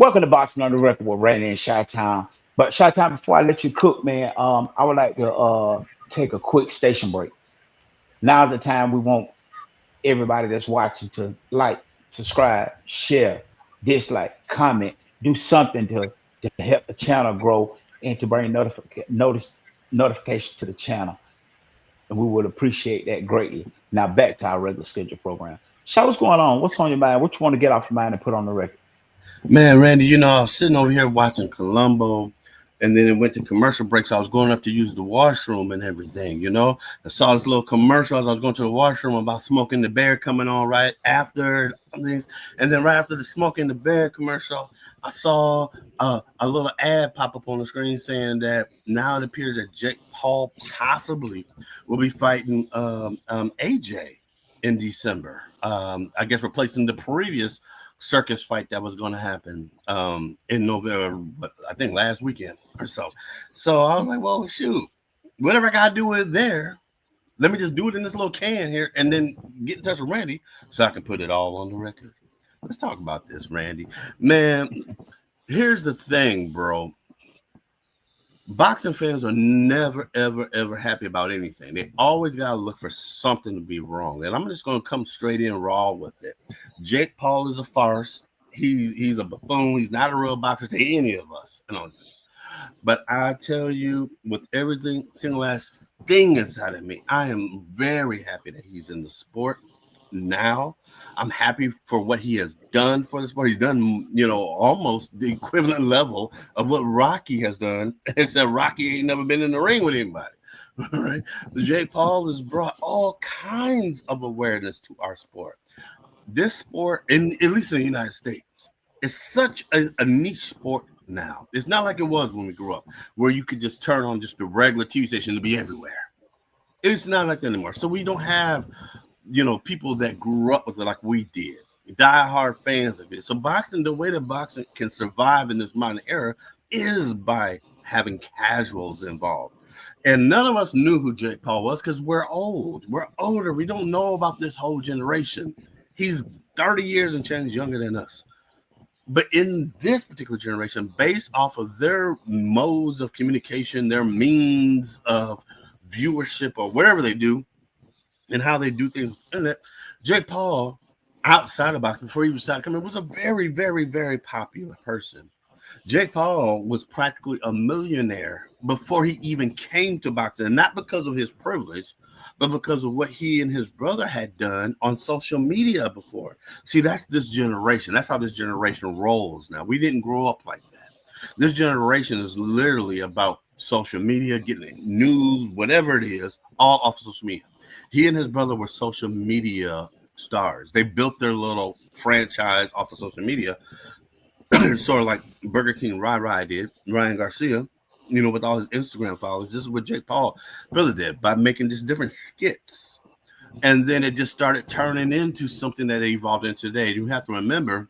Welcome to Boxing on the Record with Randy and Chi-Town. But Chi-Town, before I let you cook, man, I would like to take a quick station break. Now's the time we want everybody that's watching to like, subscribe, share, dislike, comment, do something to help the channel grow and to bring notification to the channel. And we would appreciate that greatly. Now back to our regular schedule program. Sha, what's going on? What's on your mind? What you want to get off your mind and put on the record? Man, Randy, I was sitting over here watching Columbo, and then it went to commercial breaks. I was going up to use the washroom and everything. I saw this little commercial as I was going to the washroom about Smoking the Bear coming on right after things. And then right after the Smoking the Bear commercial, I saw a little ad pop up on the screen saying that now it appears that Jake Paul possibly will be fighting AJ in December. I guess replacing the previous circus fight that was going to happen in November, I think last weekend or so. So I was like, well, shoot, whatever I got to do with it there, let me just do it in this little can here and then get in touch with Randy so I can put it all on the record. Let's talk about this, Randy. Man, here's the thing, bro. Boxing fans are never, ever, ever happy about anything. They always got to look for something to be wrong. And I'm just going to come straight in raw with it. Jake Paul is a farce. He's a buffoon. He's not a real boxer to any of us. But I tell you, with everything, single last thing inside of me, I am very happy that he's in the sport now. I'm happy for what he has done for the sport. He's done, almost the equivalent level of what Rocky has done, except Rocky ain't never been in the ring with anybody. Right? The Jake Paul has brought all kinds of awareness to our sport. This sport, at least in the United States, is such a niche sport now. It's not like it was when we grew up, where you could just turn on just the regular TV station to be everywhere. It's not like that anymore. So we don't have people that grew up with it like we did, diehard fans of it. So boxing, the way that boxing can survive in this modern era is by having casuals involved. And none of us knew who Jake Paul was because we're old. We're older. We don't know about this whole generation. He's 30 years and change younger than us. But in this particular generation, based off of their modes of communication, their means of viewership or whatever they do, and how they do things with the internet, Jake Paul, outside of boxing, before he was started coming, was a very, very, very popular person. Jake Paul was practically a millionaire before he even came to boxing, and not because of his privilege, but because of what he and his brother had done on social media before. See, that's this generation. That's how this generation rolls now. We didn't grow up like that. This generation is literally about social media, getting news, whatever it is, all off social media. He and his brother were social media stars. They built their little franchise off of social media, sort of like Burger King Rye did, Ryan Garcia, with all his Instagram followers. This is what Jake Paul brother did by making just different skits. And then it just started turning into something that evolved into today. You have to remember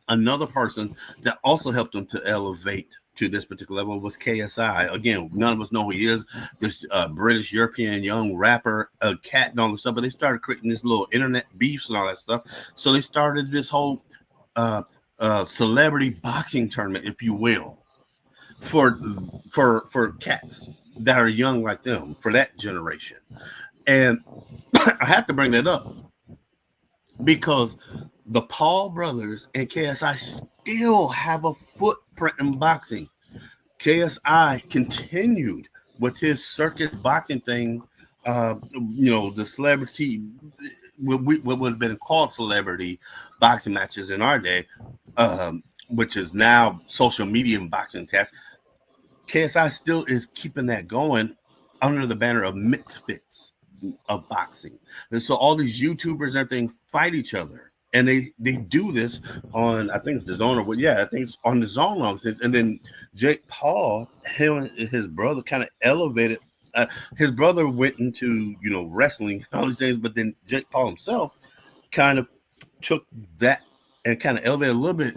another person that also helped him to elevate to this particular level was KSI. Again, none of us know who he is. This British European young rapper, cat and all this stuff. But they started creating this little internet beefs and all that stuff. So they started this whole celebrity boxing tournament, if you will, for cats that are young like them, for that generation. And I have to bring that up because the Paul brothers and KSI still have a footprint in boxing. KSI continued with his circus boxing thing, the celebrity, what would have been called celebrity boxing matches in our day, which is now social media and boxing tests. KSI still is keeping that going under the banner of misfits of boxing. And so all these YouTubers and everything fight each other. And they do this on, I think it's the Zone, or I think it's on the Zone, all this. And then Jake Paul, him and his brother kind of elevated. His brother went into, wrestling, all these things, but then Jake Paul himself kind of took that and kind of elevated a little bit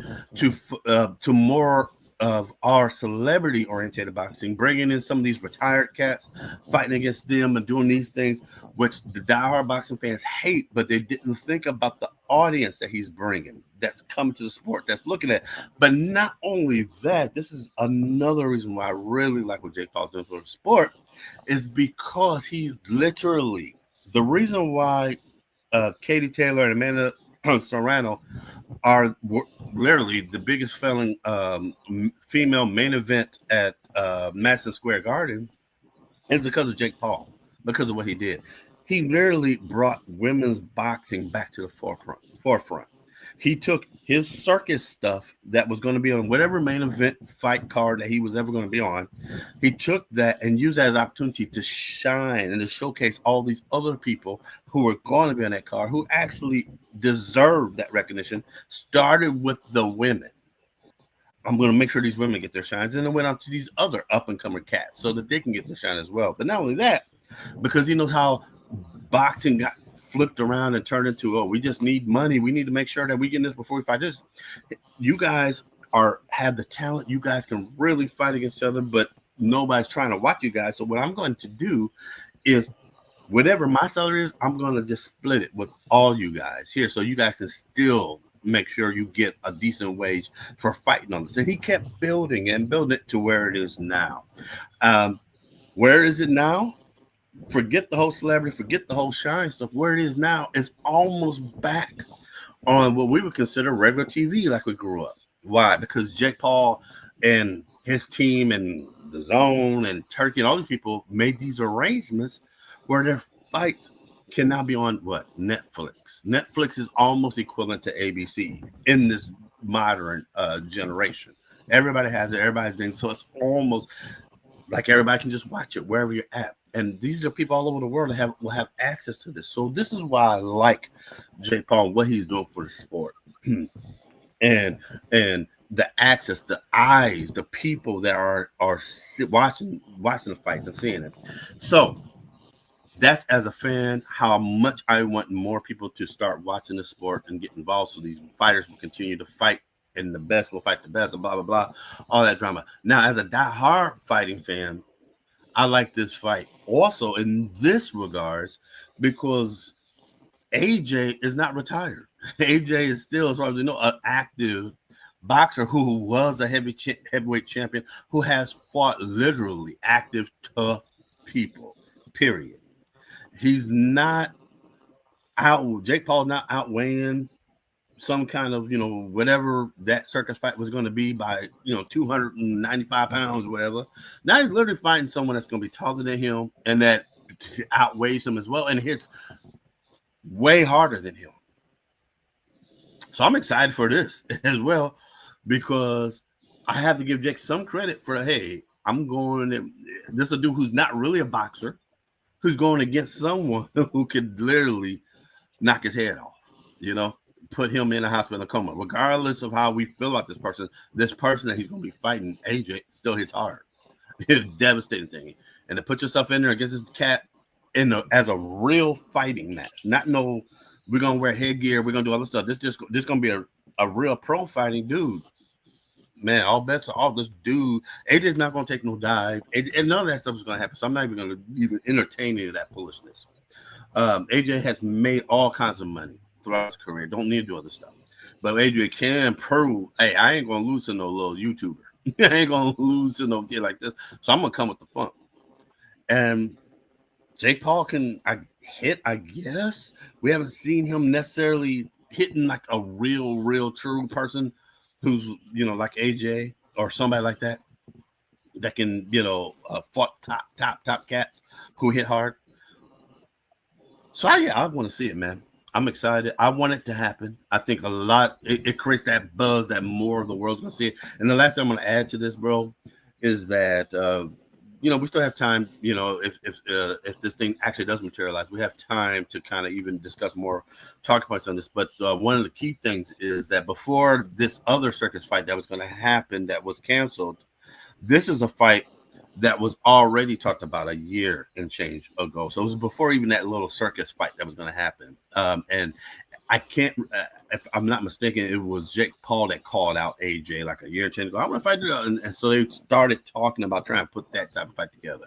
to more of our celebrity oriented boxing, bringing in some of these retired cats, fighting against them and doing these things, which the diehard boxing fans hate, but they didn't think about the audience that he's bringing that's coming to the sport, that's looking at. But not only that, this is another reason why I really like what Jake Paul's doing for the sport, is because he literally, the reason why Katie Taylor and Amanda Serrano are literally the biggest selling female main event at Madison Square Garden is because of Jake Paul, because of what he did. He literally brought women's boxing back to the forefront. Forefront. He took his circus stuff that was going to be on whatever main event fight card that he was ever going to be on. He took that and used that as an opportunity to shine and to showcase all these other people who were going to be on that card, who actually deserve that recognition. Started with the women. I'm going to make sure these women get their shines, and then went on to these other up and coming cats so that they can get their shine as well. But not only that, because he knows how boxing got flipped around and turned into, oh, we just need money. We need to make sure that we get this before we fight. Just you guys have the talent. You guys can really fight against each other, but nobody's trying to watch you guys. So what I'm going to do is whatever my salary is, I'm going to just split it with all you guys here, so you guys can still make sure you get a decent wage for fighting on this. And he kept building and building it to where it is now. Um, where is it now? Forget the whole celebrity, forget the whole shine stuff. Where it is now is almost back on what we would consider regular TV like we grew up. Why? Because Jake Paul and his team and the Zone and Turkey and all these people made these arrangements where their fights can now be on what? Netflix. Netflix is almost equivalent to ABC in this modern generation. Everybody has it, everybody's doing so it's almost like everybody can just watch it wherever you're at. And these are people all over the world that will have access to this. So this is why I like Jake Paul, what he's doing for the sport. and and the access, the eyes, the people that are watching the fights and seeing it. So that's, as a fan, how much I want more people to start watching the sport and get involved, so these fighters will continue to fight and the best will fight the best and blah blah blah, all that drama. Now, as a die-hard fighting fan, I like this fight also in this regards because AJ is not retired. AJ is still, as far as we know, an active boxer who was a heavyweight champion, who has fought literally active, tough people. Period. He's not out. Jake Paul's not outweighing some kind of, whatever that circus fight was going to be by 295 pounds or whatever. Now he's literally fighting someone that's going to be taller than him and that outweighs him as well and hits way harder than him. So I'm excited for this as well, because I have to give Jake some credit for, hey, this is a dude who's not really a boxer, who's going against someone who could literally knock his head off, you know, put him in a hospital coma. Regardless of how we feel about this person that he's going to be fighting, AJ, still hits hard. It's a devastating thing. And to put yourself in there against this cat as a real fighting match, not no, we're going to wear headgear, we're going to do all this stuff. This going to be a real pro fighting dude. Man, all bets are off. This dude, AJ's not going to take no dive, and none of that stuff is going to happen. So I'm not even going to even entertain any of that foolishness. AJ has made all kinds of money throughout his career. Don't need to do other stuff. But AJ can prove, hey, I ain't going to lose to no little YouTuber. I ain't going to lose to no kid like this. So I'm going to come with the funk. And Jake Paul can hit, I guess. We haven't seen him necessarily hitting like a real, true person who's, like AJ or somebody like that can, fought top cats who hit hard. So I want to see it, man. I'm excited. I want it to happen. I think it creates that buzz that more of the world's gonna see it. And the last thing I'm gonna add to this, bro, is that we still have time. If this thing actually does materialize, we have time to kind of even discuss more talking points on this. But one of the key things is that before this other circus fight that was going to happen, that was canceled, this is a fight that was already talked about a year and change ago. So it was before even that little circus fight that was going to happen. And I can't. If I'm not mistaken, it was Jake Paul that called out AJ like a year or 10 ago. I want to fight you, and so they started talking about trying to put that type of fight together.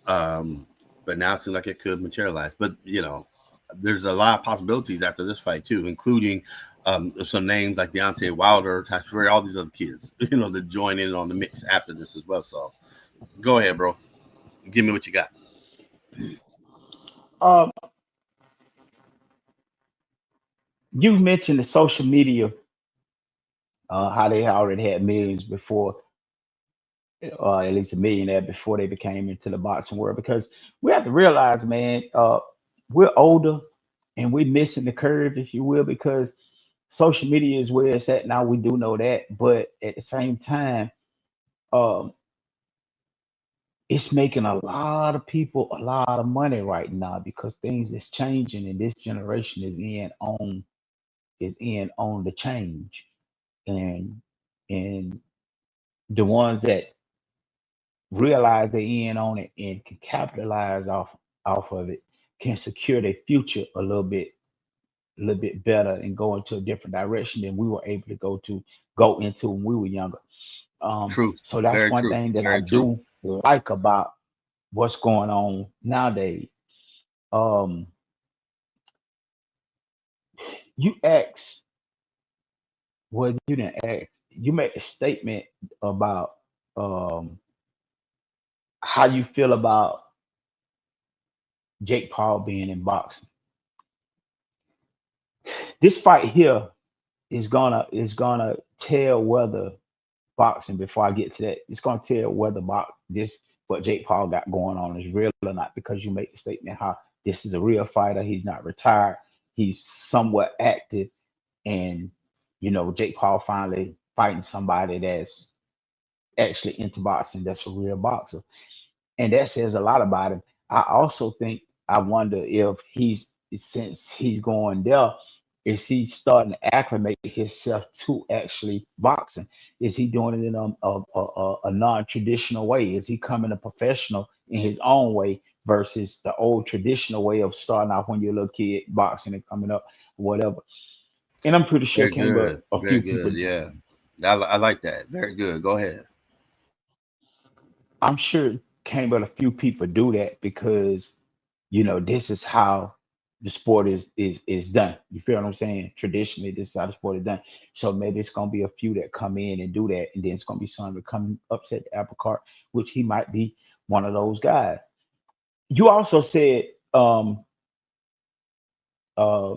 Um, but now it seems like it could materialize. But there's a lot of possibilities after this fight too, including some names like Deontay Wilder, Tyson Fury, all these other kids, that join in on the mix after this as well. So go ahead, bro. Give me what you got. Um, you mentioned the social media, how they already had millions before, at least a millionaire before they became into the boxing world. Because we have to realize, man, we're older and we're missing the curve, if you will, because social media is where it's at now. We do know that, but at the same time, um, it's making a lot of people a lot of money right now because things is changing and this generation is in on the change, and and the ones that realize they're in on it and can capitalize off of it can secure their future a little bit better and go into a different direction than we were able to go into when we were younger. Truth. So that's Very one true. thing that I Very true. do like about what's going on nowadays. Um, you ask, well, you didn't ask. You made a statement about um, how you feel about Jake Paul being in boxing. This fight here is gonna tell whether boxing. Before I get to that, it's gonna tell whether this what Jake Paul got going on is real or not because you make the statement how this is a real fighter. He's not retired. He's somewhat active, and Jake Paul finally fighting somebody that's actually into boxing. That's a real boxer, and that says a lot about him. I also think I wonder if since he's going there, is he starting to acclimate himself to actually boxing? Is he doing it in a non-traditional way? Is he coming a professional in his own way versus the old traditional way of starting out when you're a little kid boxing and coming up, whatever? And I'm pretty sure Very came but good. a Very few people. good. Yeah. I like that. Very good. Go ahead. I'm sure came but a few people do that because this is how the sport is done. You feel what I'm saying? Traditionally, this is how the sport is done. So maybe it's gonna be a few that come in and do that, and then it's gonna be some that come upset the apple cart, which he might be one of those guys. You also said uh,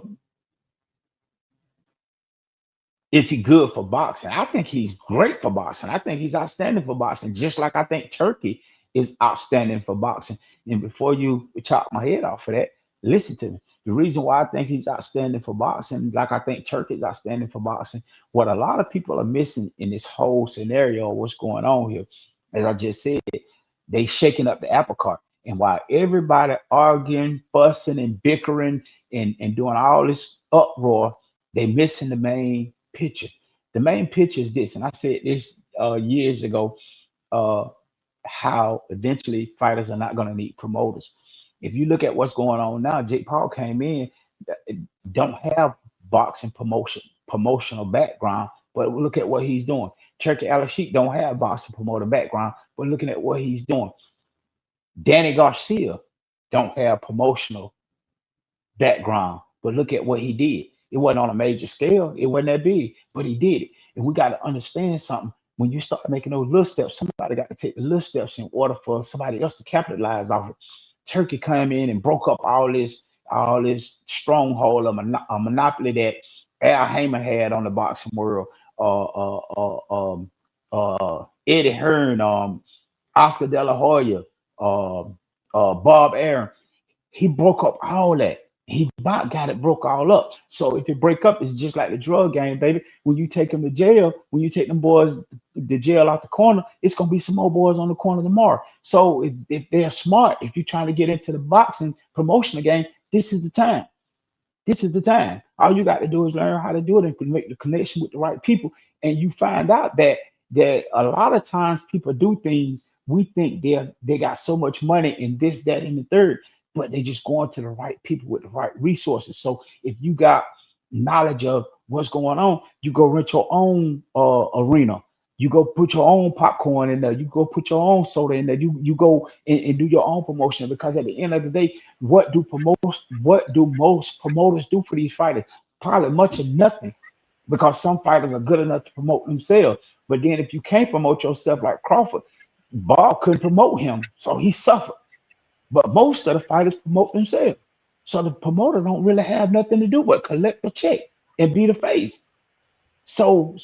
is he good for boxing? I think he's great for boxing. I think he's outstanding for boxing, just like I think Turkey is outstanding for boxing. And before you chop my head off for that, listen to me. The reason why I think he's outstanding for boxing, like I think Turkey is outstanding for boxing, what a lot of people are missing in this whole scenario, what's going on here, as I just said, they shaking up the apple cart. And while everybody arguing, fussing, and bickering and doing all this uproar, they missing the main picture. The main picture is this, and I said this years ago. Uh, how eventually fighters are not going to need promoters. If you look at what's going on now, Jake Paul came in, don't have boxing promotional background, but look at what he's doing. Turkey Sheik don't have boxing promoter background, but looking at what he's doing. Danny Garcia don't have promotional background, but look at what he did. It wasn't on a major scale, it wasn't that big, but he did it. And we got to understand something. When you start making those little steps, somebody got to take the little steps in order for somebody else to capitalize off it. Turkey came in and broke up all this stronghold of a monopoly that Al Heyman had on the boxing world. Eddie Hearn, Oscar De La Hoya, Bob Arum. He broke up all that. He about got it broke all up. So if it break up, it's just like the drug game, baby. When you take them to jail, when you take them boys to jail out the corner, it's gonna be some more boys on the corner tomorrow. So if they're smart, if you're trying to get into the boxing promotional game, this is the time. This is the time. All you got to do is learn how to do it and make the connection with the right people. And you find out that a lot of times people do things. We think they got so much money in this, that, and the third, but they just going to the right people with the right resources. So if you got knowledge of what's going on, you go rent your own arena. You go put your own popcorn in there. You go put your own soda in there. You go and do your own promotion, because at the end of the day, what do most promoters do for these fighters? Probably much of nothing, because some fighters are good enough to promote themselves. But then if you can't promote yourself like Crawford, Bob couldn't promote him, so he suffered. But most of the fighters promote themselves. So the promoter don't really have nothing to do but collect a check and be the face. So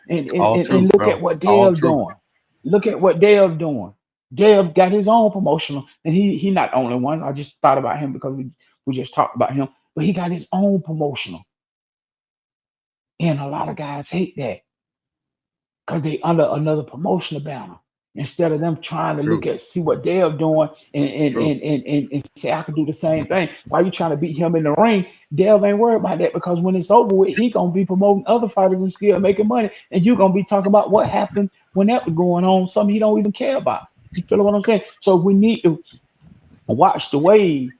All and truth, look bro. at what All Dale truth. doing. Look at what Dale doing. Dale got his own promotional, and he not the only one. I just thought about him because we just talked about him, but he got his own promotional, and a lot of guys hate that because they under another promotional banner. Instead of them trying to True. look at see what they're doing True. and say I can do the same thing. Why you trying to beat him in the ring? Dale ain't worried about that, because when it's over with, he gonna be promoting other fighters and still making money, and you gonna be talking about what happened when that was going on, something he don't even care about. You feel what I'm saying? So we need to watch the wave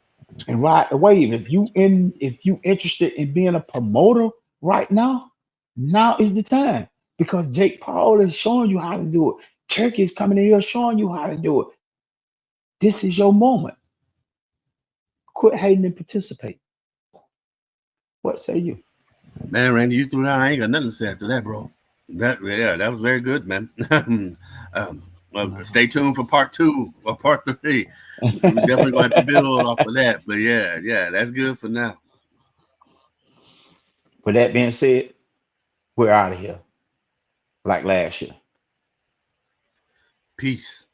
and ride the wave. If you interested in being a promoter right now, now is the time, because Jake Paul is showing you how to do it. Turkey is coming in here showing you how to do it. This is your moment. Quit hating and participate. What say you? Man, Randy, you threw down. I ain't got nothing to say after that, bro. That was very good, man. Well, Uh-huh. stay tuned for part two or part three. We definitely gonna have to build off of that. But yeah, that's good for now. With that being said, we're out of here like last year. Peace.